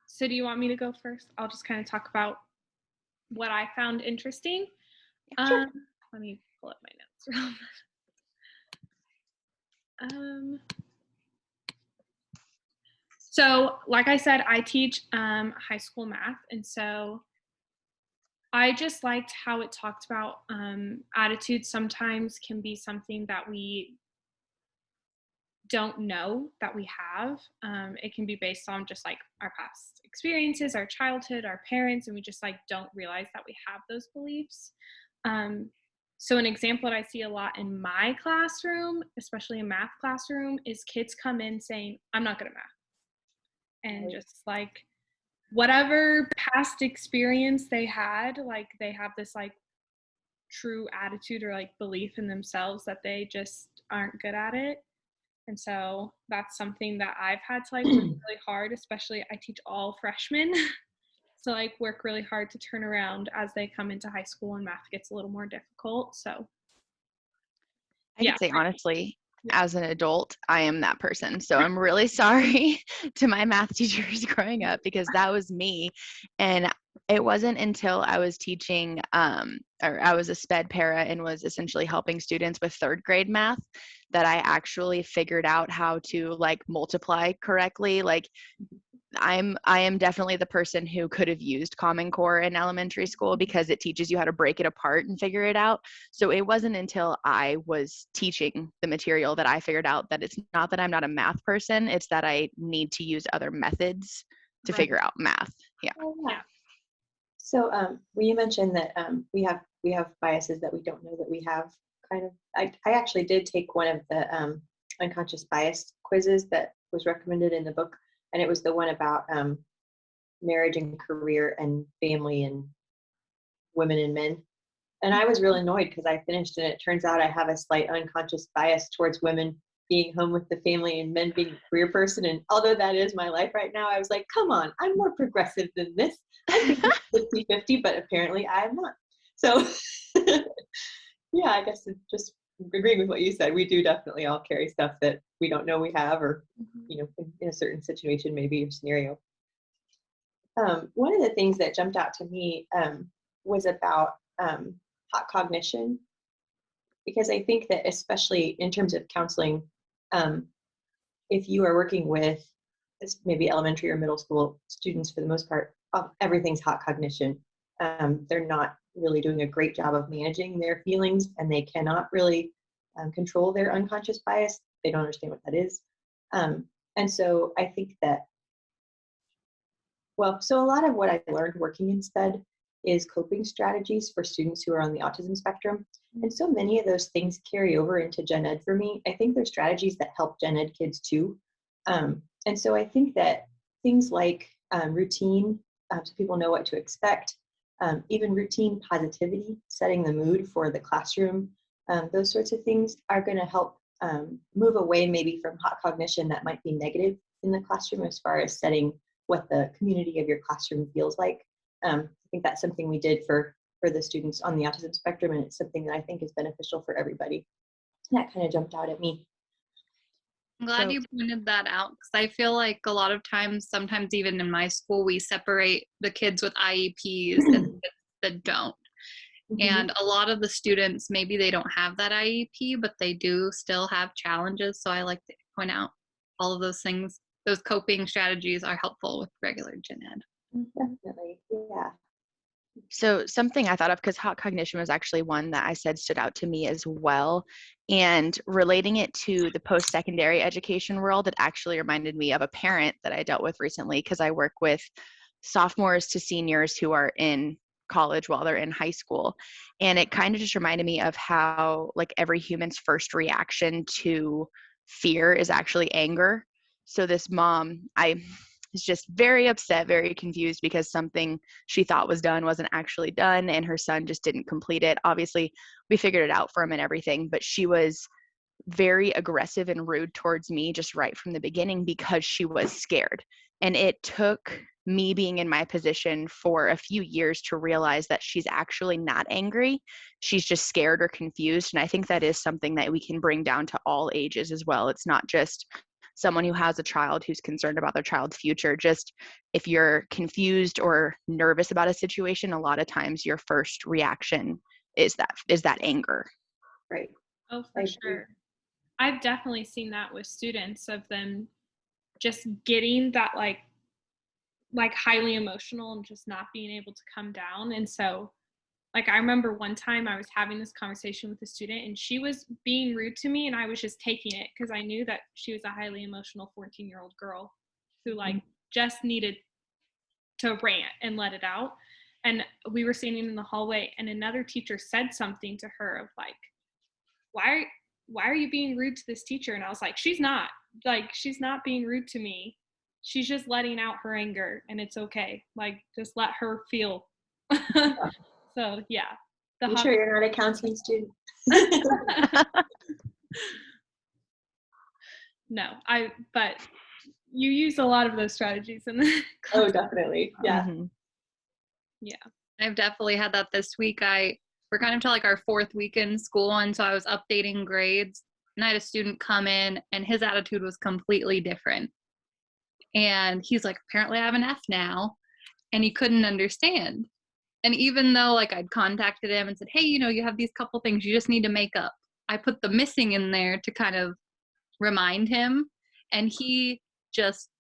So do you want me to go first? I'll just kind of talk about what I found interesting. Sure. Let me pull up my notes. So like I said, I teach high school math, and so I just liked how it talked about attitude sometimes can be something that we don't know that we have. It can be based on just like our past experiences, our childhood, our parents, and we just like don't realize that we have those beliefs. Um, so an example that I see a lot in my classroom, especially in math classroom, is kids come in saying, "I'm not good at math," and just like whatever past experience they had, like they have this like true attitude or like belief in themselves that they just aren't good at it. And so that's something that I've had to like work really hard, especially I teach all freshmen. So like work really hard to turn around as they come into high school and math gets a little more difficult. So I yeah. could say honestly, Yeah. as an adult, I am that person. So I'm really sorry to my math teachers growing up because that was me. And it wasn't until I was teaching, or I was a sped para and was essentially helping students with third grade math that I actually figured out how to like multiply correctly. Like I am definitely the person who could have used Common Core in elementary school because it teaches you how to break it apart and figure it out. So it wasn't until I was teaching the material that I figured out that it's not that I'm not a math person, it's that I need to use other methods to Right. figure out math. Yeah. Oh, yeah. Yeah. So, well, you mentioned that we have biases that we don't know that we have. Kind of, I actually did take one of the unconscious bias quizzes that was recommended in the book, and it was the one about marriage and career and family and women and men. And I was really annoyed because I finished, and it turns out I have a slight unconscious bias towards women being home with the family and men being a career person. And although that is my life right now, I was like, come on, I'm more progressive than this. I think it's 50-50, but apparently I am not. So yeah, I guess it's just agreeing with what you said. We do definitely all carry stuff that we don't know we have, or, in a certain situation, maybe or scenario. One of the things that jumped out to me was about hot cognition, because I think that especially in terms of counseling, um, if you are working with maybe elementary or middle school students, for the most part, everything's hot cognition. They're not really doing a great job of managing their feelings, and they cannot really control their unconscious bias. They don't understand what that is. And so I think that, so a lot of what I learned working in SPED is coping strategies for students who are on the autism spectrum. And so many of those things carry over into Gen Ed for me. I think there's strategies that help Gen Ed kids too. And so I think that things like routine, so people know what to expect, even routine positivity, setting the mood for the classroom, those sorts of things are going to help move away maybe from hot cognition that might be negative in the classroom as far as setting what the community of your classroom feels like. I think that's something we did for the students on the autism spectrum, and it's something that I think is beneficial for everybody. And that kind of jumped out at me. I'm glad you pointed that out, because I feel like a lot of times, sometimes even in my school, we separate the kids with IEPs and the kids that don't. And a lot of the students, maybe they don't have that IEP, but they do still have challenges. So I like to point out all of those things. Those coping strategies are helpful with regular Gen Ed. Definitely, yeah. So something I thought of, because hot cognition was actually one that I said stood out to me as well. And relating it to the post-secondary education world, it actually reminded me of a parent that I dealt with recently, because I work with sophomores to seniors who are in college while they're in high school. And it kind of just reminded me of how like every human's first reaction to fear is actually anger. So this mom, I was just very upset, very confused because something she thought was done wasn't actually done, and her son just didn't complete it. Obviously, we figured it out for him and everything, but she was very aggressive and rude towards me just right from the beginning because she was scared. And it took me being in my position for a few years to realize that she's actually not angry. She's just scared or confused. And I think that is something that we can bring down to all ages as well. It's not just someone who has a child who's concerned about their child's future, just if you're confused or nervous about a situation, a lot of times your first reaction is that anger. Right. Oh, for sure. I've definitely seen that with students, of them just getting that like highly emotional and just not being able to come down. And so like I remember one time I was having this conversation with a student and she was being rude to me and I was just taking it because I knew that she was a highly emotional 14-year-old girl who like just needed to rant and let it out. And we were standing in the hallway and another teacher said something to her of like, why are you being rude to this teacher? And I was like, she's not being rude to me. She's just letting out her anger and it's okay. Like just let her feel. So yeah. You sure you're not a counseling student? No, but you use a lot of those strategies in the Oh, definitely. Yeah. Mm-hmm. Yeah. I've definitely had that this week. We're kind of to like our 4th week in school, and so I was updating grades, and I had a student come in, and his attitude was completely different. And he's like, apparently I have an F now, and he couldn't understand. And even though like I'd contacted him and said, hey, you have these couple things you just need to make up, I put the missing in there to kind of remind him, and he just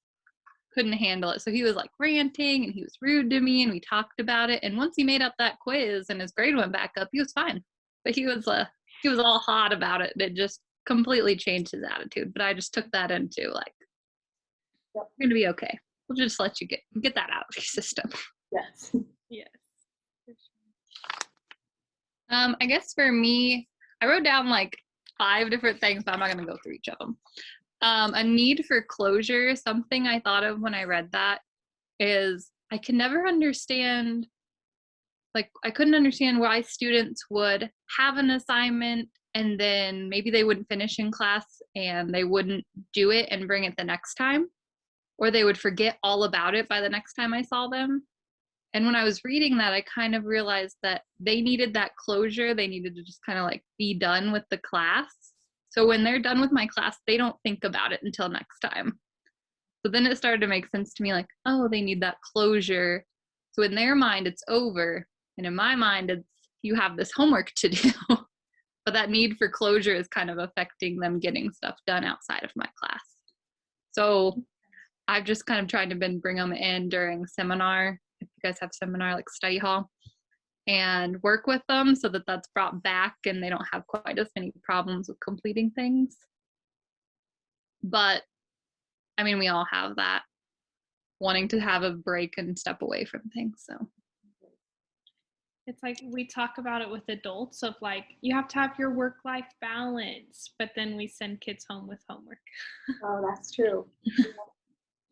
couldn't handle it. So he was like ranting and he was rude to me, and we talked about it. And once he made up that quiz and his grade went back up, he was fine. But he was all hot about it. It just completely changed his attitude. But I just took that into like, you're gonna be okay. We'll just let you get that out of your system. Yes. Yes. I guess for me, I wrote down like 5 different things, but I'm not gonna go through each of them. A need for closure, something I thought of when I read that is I can never understand, like I couldn't understand why students would have an assignment and then maybe they wouldn't finish in class and they wouldn't do it and bring it the next time, or they would forget all about it by the next time I saw them. And when I was reading that, I kind of realized that they needed that closure. They needed to just kind of like be done with the class. So when they're done with my class, they don't think about it until next time. So then it started to make sense to me like, oh, they need that closure. So in their mind, it's over. And in my mind, it's you have this homework to do. But that need for closure is kind of affecting them getting stuff done outside of my class. So I've just kind of tried to bring them in during seminar, if you guys have seminar like study hall, and work with them so that that's brought back and they don't have quite as many problems with completing things. But I mean, we all have that wanting to have a break and step away from things. So It's like we talk about it with adults of like, you have to have your work-life balance, but then we send kids home with homework. Oh, that's true.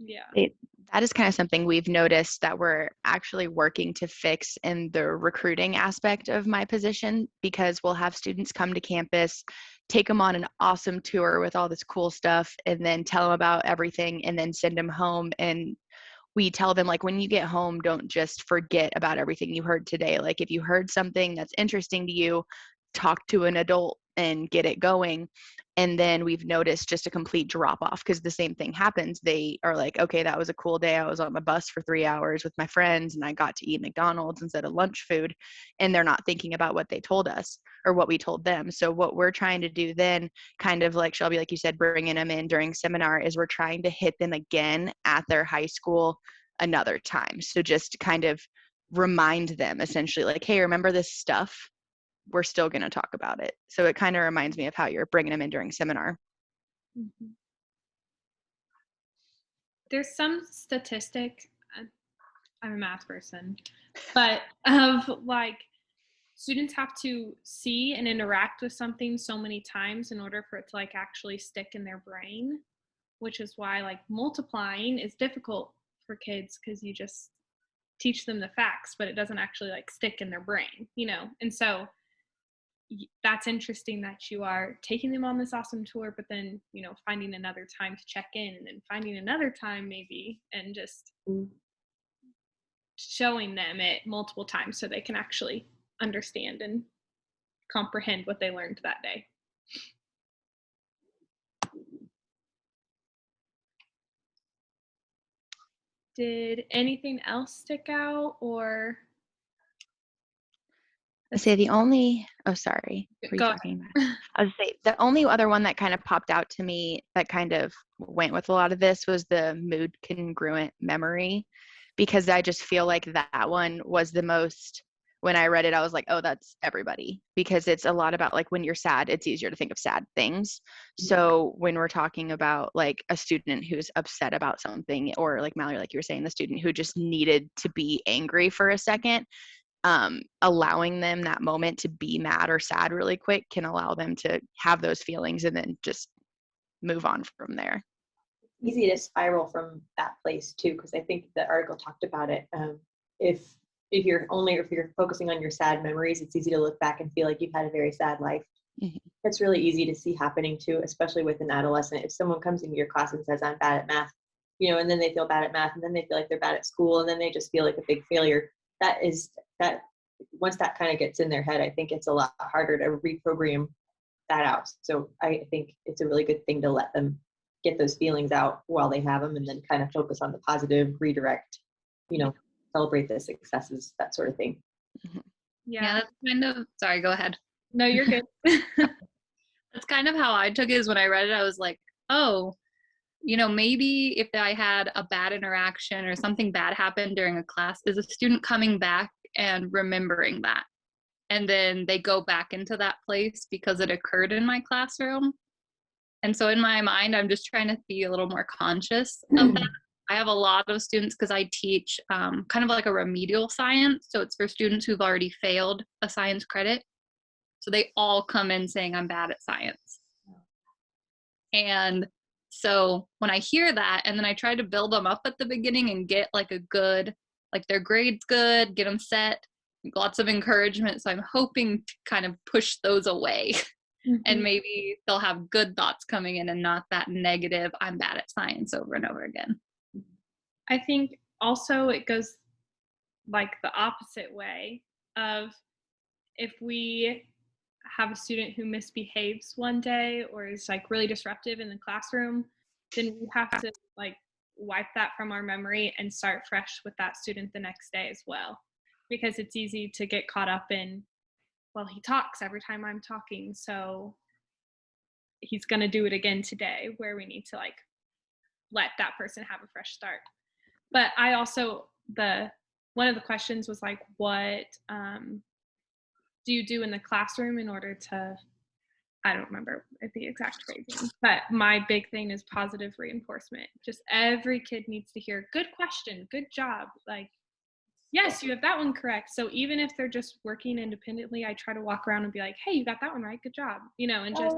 Yeah. That is kind of something we've noticed that we're actually working to fix in the recruiting aspect of my position, because we'll have students come to campus, take them on an awesome tour with all this cool stuff, and then tell them about everything and then send them home. And we tell them, like, when you get home, don't just forget about everything you heard today. Like, if you heard something that's interesting to you, talk to an adult and get it going. And then we've noticed just a complete drop off, because the same thing happens. They are like, okay, that was a cool day. I was on the bus for 3 hours with my friends and I got to eat McDonald's instead of lunch food. And they're not thinking about what they told us or what we told them. So what we're trying to do then, kind of like Shelby, like you said, bringing them in during seminar, is we're trying to hit them again at their high school another time. So just kind of remind them essentially like, hey, remember this stuff? We're still going to talk about it. So it kind of reminds me of how you're bringing them in during seminar. Mm-hmm. There's some statistic, I'm a math person, but of like students have to see and interact with something so many times in order for it to like actually stick in their brain, which is why like multiplying is difficult for kids, because you just teach them the facts, but it doesn't actually like stick in their brain, And so that's interesting that you are taking them on this awesome tour, but then, finding another time to check in, and then finding another time maybe, and just showing them it multiple times so they can actually understand and comprehend what they learned that day. Did anything else stick out, or I say the only, oh, sorry. Were you go talking about? ahead. I was say the only other one that kind of popped out to me that kind of went with a lot of this was the mood congruent memory, because I just feel like that one was the most, when I read it, I was like, oh, that's everybody, because it's a lot about like when you're sad, it's easier to think of sad things. So when we're talking about like a student who's upset about something, or like Mallory, like you were saying, the student who just needed to be angry for a second, allowing them that moment to be mad or sad really quick can allow them to have those feelings and then just move on from there. Easy to spiral from that place too, because I think the article talked about it. If if you're focusing on your sad memories, it's easy to look back and feel like you've had a very sad life. Mm-hmm. That's really easy to see happening too, especially with an adolescent. If someone comes into your class and says, I'm bad at math, and then they feel bad at math, and then they feel like they're bad at school, and then they just feel like a big failure. That once that kind of gets in their head, I think it's a lot harder to reprogram that out. So I think it's a really good thing to let them get those feelings out while they have them, and then kind of focus on the positive, redirect, celebrate the successes, that sort of thing. Yeah, that's kind of, sorry, go ahead. No, you're good. That's kind of how I took it, is when I read it, I was like, oh, maybe if I had a bad interaction or something bad happened during a class, is a student coming back and remembering that? And then they go back into that place because it occurred in my classroom. And so in my mind, I'm just trying to be a little more conscious of that. I have a lot of students, because I teach kind of like a remedial science. So it's for students who've already failed a science credit. So they all come in saying, I'm bad at science. And so when I hear that, and then I try to build them up at the beginning and get like a good, like their grades good, get them set, lots of encouragement. So I'm hoping to kind of push those away. Mm-hmm. And maybe they'll have good thoughts coming in and not that negative, I'm bad at science over and over again. I think also it goes like the opposite way of, if we have a student who misbehaves one day or is like really disruptive in the classroom, then we have to like wipe that from our memory and start fresh with that student the next day as well. Because it's easy to get caught up in, well, he talks every time I'm talking, so he's going to do it again today, where we need to like let that person have a fresh start. But I also, one of the questions was like, what do you do in the classroom in order to, I don't remember the exact phrasing, but my big thing is positive reinforcement. Just every kid needs to hear, good question, good job. Like, yes, you have that one correct. So even if they're just working independently, I try to walk around and be like, hey, you got that one right, good job. And just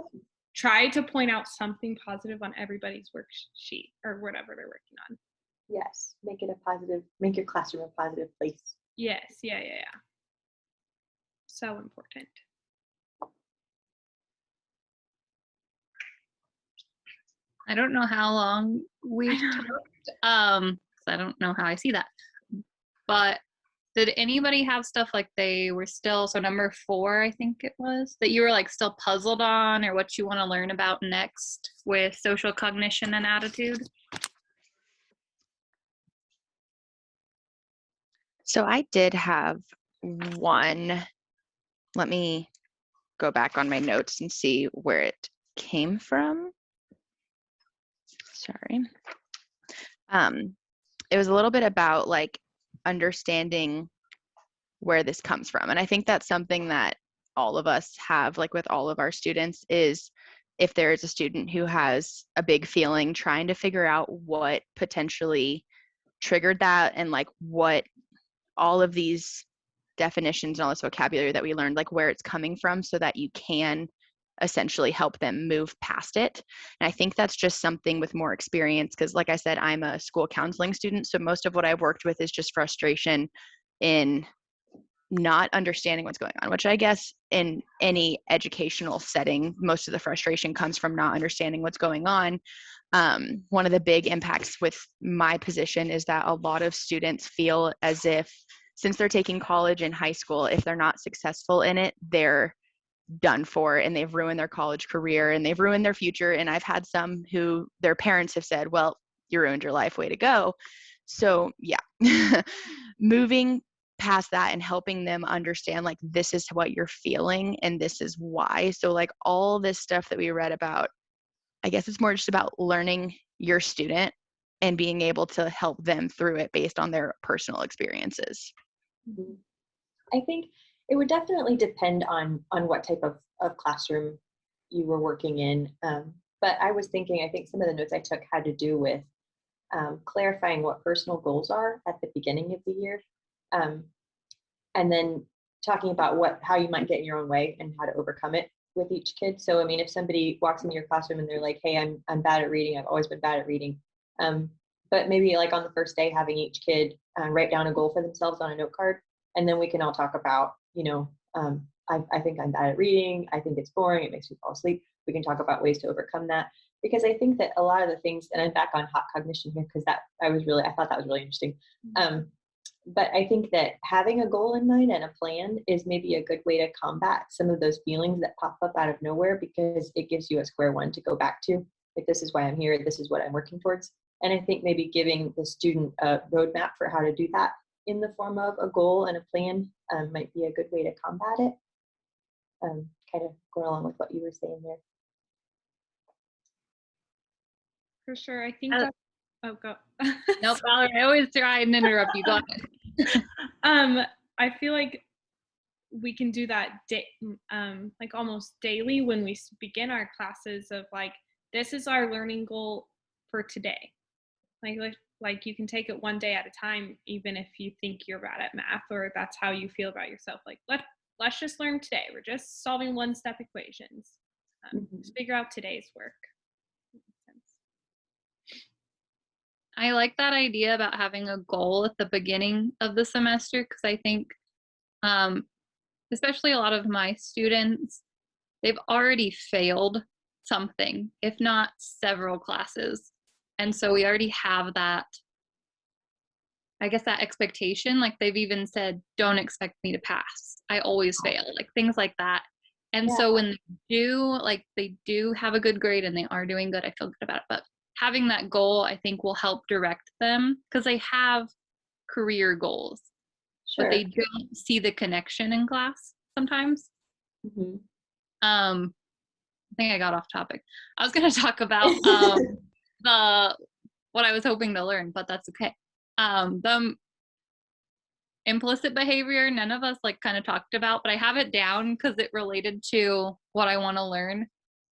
try to point out something positive on everybody's worksheet or whatever they're working on. Yes, make your classroom a positive place. Yes, yeah. So important. I don't know how long we've talked, because I don't know how I see that. But did anybody have stuff like they were still, so number 4, I think it was, that you were like still puzzled on, or what you want to learn about next with social cognition and attitude? So I did have one. Let me go back on my notes and see where it came from. Sorry. It was a little bit about like understanding where this comes from. And I think that's something that all of us have, like with all of our students, is if there is a student who has a big feeling, trying to figure out what potentially triggered that, and like what all of these definitions and all this vocabulary that we learned, like where it's coming from, so that you can essentially help them move past it. And I think that's just something with more experience, because like I said, I'm a school counseling student, so most of what I've worked with is just frustration in not understanding what's going on, which I guess in any educational setting, most of the frustration comes from not understanding what's going on. One of the big impacts with my position is that a lot of students feel as if, since they're taking college and high school, if they're not successful in it, they're done for, and they've ruined their college career and they've ruined their future. And I've had some who their parents have said, well, you ruined your life, way to go. So yeah, moving past that and helping them understand like this is what you're feeling and this is why. So like all this stuff that we read about, I guess it's more just about learning your student and being able to help them through it based on their personal experiences. Mhm. I think it would definitely depend on what type of classroom you were working in. But I was thinking, I think some of the notes I took had to do with clarifying what personal goals are at the beginning of the year, um, and then talking about how you might get in your own way and how to overcome it with each kid. So, I mean, if somebody walks into your classroom and they're like, "Hey, I'm bad at reading. I've always been bad at reading," but maybe like on the first day, having each kid write down a goal for themselves on a note card, and then we can all talk about, I think I'm bad at reading. I think it's boring. It makes me fall asleep. We can talk about ways to overcome that, because I think that a lot of the things, and I'm back on hot cognition here because I thought that was really interesting. But I think that having a goal in mind and a plan is maybe a good way to combat some of those feelings that pop up out of nowhere, because it gives you a square one to go back to. If this is why I'm here, this is what I'm working towards. And I think maybe giving the student a roadmap for how to do that in the form of a goal and a plan might be a good way to combat it. Kind of going along with what you were saying there. For sure. I think oh, go. Nope, Valerie, I always try and interrupt you. Go ahead. I feel like we can do that like almost daily when we begin our classes of like, this is our learning goal for today. Like you can take it one day at a time, even if you think you're bad at math or that's how you feel about yourself. Like let's just learn today. We're just solving one-step equations. Just figure out today's work. I like that idea about having a goal at the beginning of the semester, because I think especially a lot of my students, they've already failed something, if not several classes. And so we already have that, I guess, that expectation. Like they've even said, don't expect me to pass. I always fail, like things like that. And so when they do have a good grade and they are doing good, I feel good about it. But having that goal, I think, will help direct them, because they have career goals, but they don't see the connection in class sometimes. I think I got off topic. I was going to talk about what I was hoping to learn, but that's okay. The implicit behavior, none of us like kind of talked about, but I have it down because it related to what I want to learn.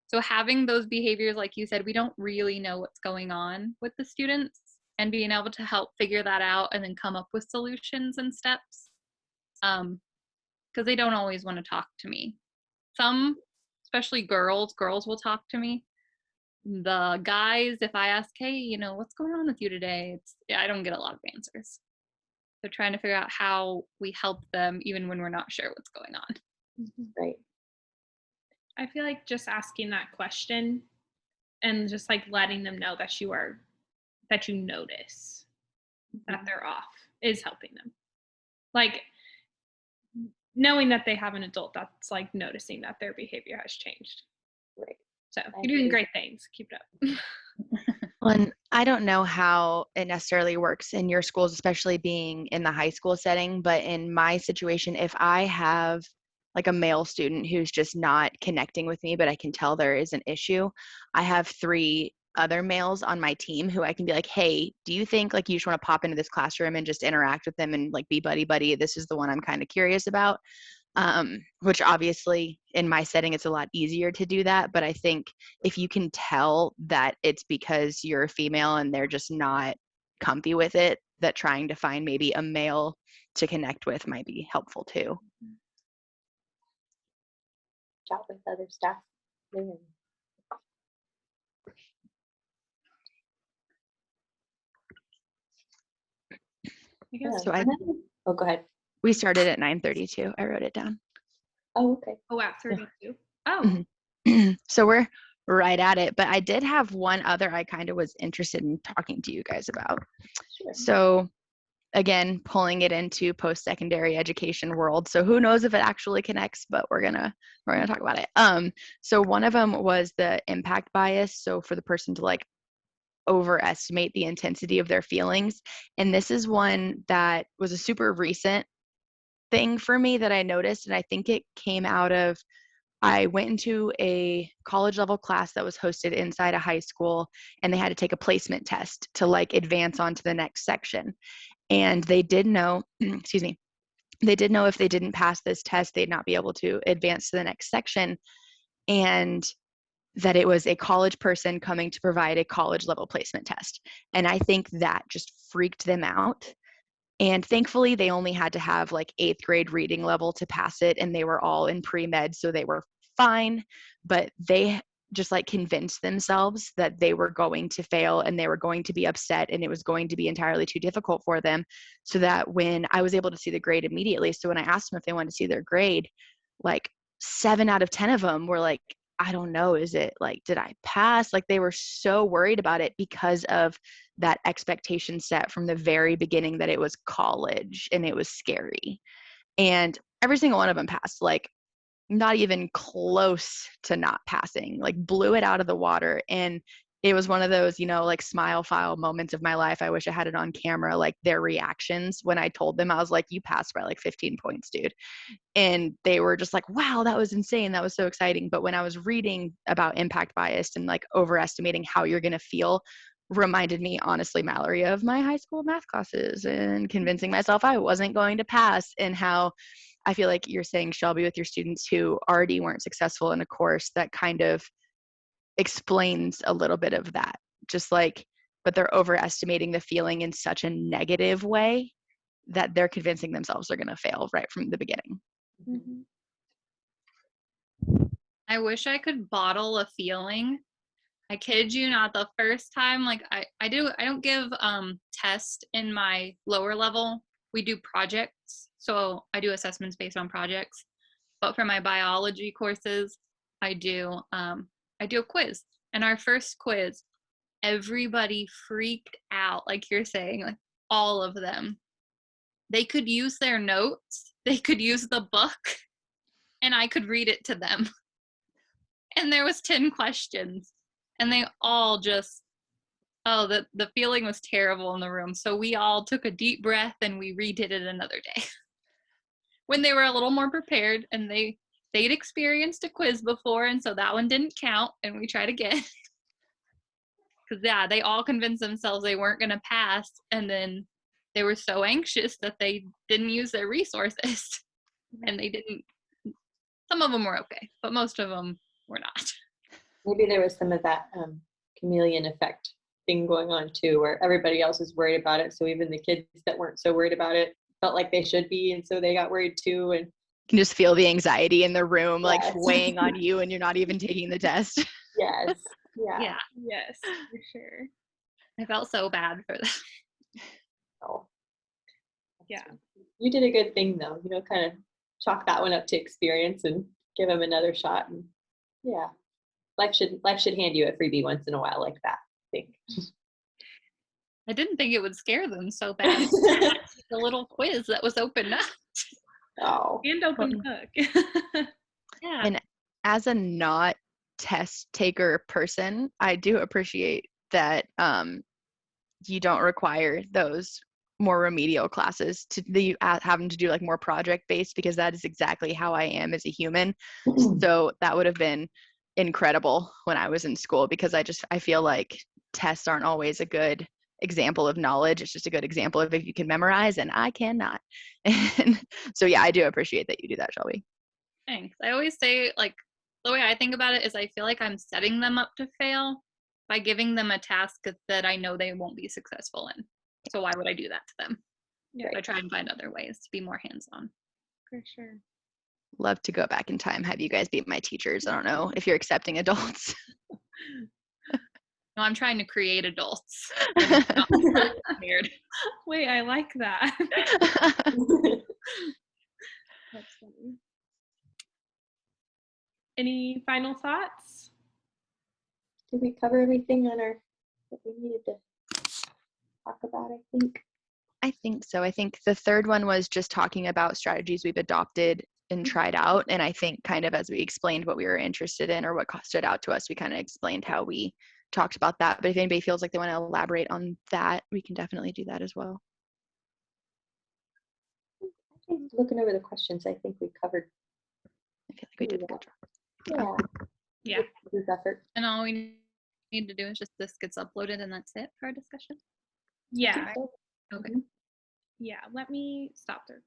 So having those behaviors, like you said, we don't really know what's going on with the students, and being able to help figure that out and then come up with solutions and steps, because they don't always want to talk to me. Some, especially girls will talk to me. The guys, if I ask, hey, what's going on with you today? I don't get a lot of answers. They're trying to figure out how we help them even when we're not sure what's going on. Right. I feel like just asking that question and just like letting them know that you notice that they're off is helping them. Like knowing that they have an adult that's like noticing that their behavior has changed. Right. So you're doing great things. Keep it up. Well, and I don't know how it necessarily works in your schools, especially being in the high school setting, but in my situation, if I have like a male student who's just not connecting with me, but I can tell there is an issue, I have 3 other males on my team who I can be like, hey, do you think like you just want to pop into this classroom and just interact with them and like be buddy? This is the one I'm kind of curious about. Which obviously in my setting, it's a lot easier to do that. But I think if you can tell that it's because you're a female and they're just not comfy with it, that trying to find maybe a male to connect with might be helpful too. Chat with other staff. So go ahead. We started at 9:32. I wrote it down. Oh, okay. Oh, at 32. Oh. So we're right at it. But I did have one other I kind of was interested in talking to you guys about. Sure. So again, pulling it into post-secondary education world. So who knows if it actually connects, but we're gonna talk about it. So one of them was the impact bias. So for the person to like overestimate the intensity of their feelings. And this is one that was a super recent thing for me that I noticed. And I think it came out of, I went into a college level class that was hosted inside a high school, and they had to take a placement test to like advance on to the next section. And they did know, excuse me, they did know if they didn't pass this test, they'd not be able to advance to the next section. And that it was a college person coming to provide a college level placement test. And I think that just freaked them out. And thankfully, they only had to have like 8th grade reading level to pass it. And they were all in pre-med, so they were fine. But they just like convinced themselves that they were going to fail and they were going to be upset and it was going to be entirely too difficult for them. So that when I was able to see the grade immediately, so when I asked them if they wanted to see their grade, like 7 out of 10 of them were like, I don't know, is it like, did I pass? Like they were so worried about it because of that expectation set from the very beginning that it was college and it was scary. And every single one of them passed, like not even close to not passing, like blew it out of the water. And it was one of those, you know, like smile file moments of my life. I wish I had it on camera, like their reactions when I told them. I was like, you passed by like 15 points, dude. And they were just like, wow, that was insane. That was so exciting. But when I was reading about impact bias and like overestimating how you're going to feel, reminded me, honestly, Mallory, of my high school math classes and convincing myself I wasn't going to pass, and how I feel like you're saying, Shelby, with your students who already weren't successful in a course, that kind of explains a little bit of that. Just like, but they're overestimating the feeling in such a negative way that they're convincing themselves they're going to fail right from the beginning. Mhm. I wish I could bottle a feeling. I kid you not, the first time, like I don't give tests in my lower level. We do projects. So I do assessments based on projects. But for my biology courses, I do a quiz. And our first quiz, everybody freaked out, like you're saying, like all of them. They could use their notes, they could use the book, and I could read it to them. And there was 10 questions. And they all just, oh, the feeling was terrible in the room. So we all took a deep breath and we redid it another day. When they were a little more prepared, and they'd experienced a quiz before, and so that one didn't count, and we tried again. Because yeah, they all convinced themselves they weren't going to pass, and then they were so anxious that they didn't use their resources. And they didn't, some of them were okay, but most of them were not. Maybe there was some of that chameleon effect thing going on too, where everybody else is worried about it. So even the kids that weren't so worried about it felt like they should be, and so they got worried too. And You can just feel the anxiety in the room, like Yes. weighing on you, and you're not even taking the test. yes, Yeah, Yes, for sure. I felt so bad for them. Oh, Yeah. you did a good thing though. You know, kind of chalk that one up to experience and give them another shot. And yeah, life should hand you a freebie once in a while like that, I think. I didn't think it would scare them so bad. The little quiz that was opened up. Oh, And open book. Yeah. And as a not test taker person, I do appreciate that you don't require those more remedial classes to having to do like more project based, because that is exactly how I am as a human. So that would have been incredible when I was in school, because I feel like tests aren't always a good example of knowledge. It's just a good example of if you can memorize, and I cannot. And so yeah, I do appreciate that you do that, Shelby. Thanks. I always say, like, the way I think about it is I feel like I'm setting them up to fail by giving them a task that I know they won't be successful in. So why would I do that to them? Yeah, I try and find other ways to be more hands-on. for sure. Love to go back in time, have you guys be my teachers. I don't know if you're accepting adults. No, I'm trying to create adults. I'm not scared. Wait, I like that. That's funny. Any final thoughts? did we cover everything on our that we needed to talk about? I think so. I think the third one was just talking about strategies we've adopted and tried out. And I think kind of as we explained what we were interested in or what stood out to us, we kind of explained how we talked about that, but if anybody feels like they want to elaborate on that, we can definitely do that as well. I think looking over the questions, I think we covered. I feel like we did a good job. Yeah. Group effort. And all we need to do is just this gets uploaded and that's it for our discussion. Yeah. So, Okay. mhm. Yeah. Let me stop there.